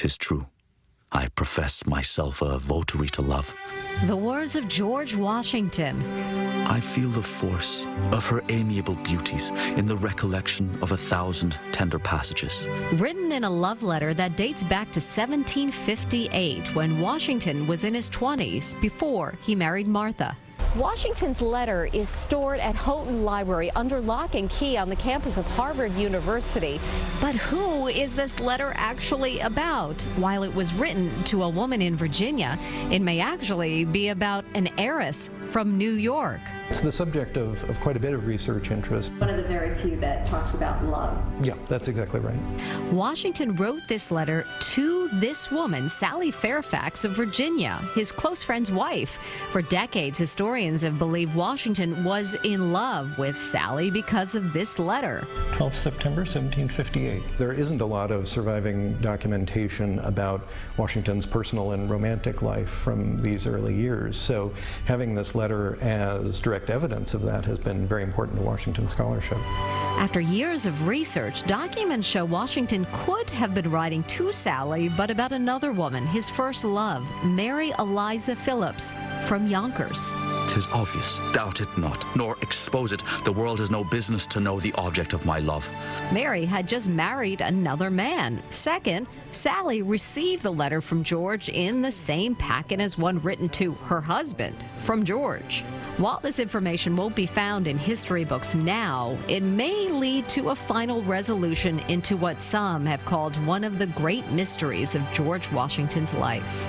'Tis true. I profess myself a votary to love. The words of George Washington. I feel the force of her amiable beauties in the recollection of 1,000 tender passages. Written in a love letter that dates back to 1758, when Washington was in his 20s before he married Martha. Washington's letter is stored at Houghton Library under lock and key on the campus of Harvard University. But who is this letter actually about? While it was written to a woman in Virginia, it may actually be about an heiress from New York. It's the subject of quite a bit of research interest. One of the very few that talks about love. Yeah, that's exactly right. Washington wrote this letter to this woman, Sally Fairfax of Virginia, his close friend's wife. For decades, historians have believed Washington was in love with Sally because of this letter. 12th September 1758. There isn't a lot of surviving documentation about Washington's personal and romantic life from these early years, so having this letter as direct evidence of that has been very important to Washington scholarship. After years of research, documents show Washington could have been writing to Sally, but about another woman, his first love, Mary Eliza Phillips from Yonkers. 'Tis obvious, doubt it not, nor expose it. The world has no business to know the object of my love. Mary had just married another man. Second, Sally received the letter from George in the same packet as one written to her husband from George. While this information won't be found in history books now, it may lead to a final resolution into what some have called one of the great mysteries of George Washington's life.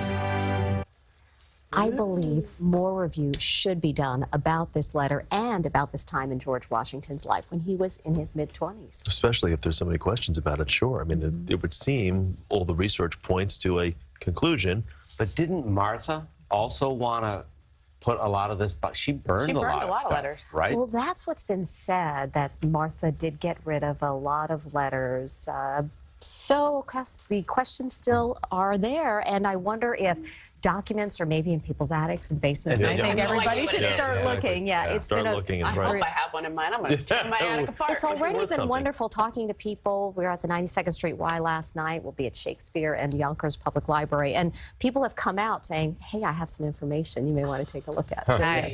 I believe more review should be done about this letter and about this time in George Washington's life when he was in his mid-20s. Especially if there's so many questions about it, sure. I mean, it would seem all the research points to a conclusion. But didn't Martha also want to put a lot of this, but she burned a lot of stuff, letters, right? Well, that's what's been said, that Martha did get rid of a lot of letters. So the questions still are there, and I wonder if documents are maybe in people's attics and basements. Yeah, I think yeah. everybody should start looking. Yeah, it's Start been a looking is I right. hope I have one in mine. I'm going to tear my attic apart. It's already worth been something. wonderful talking to people. We were at the 92nd Street Y last night. We'll be at Shakespeare and Yonkers Public Library. And people have come out saying, hey, I have some information you may want to take a look at. So, yeah, Nice. it's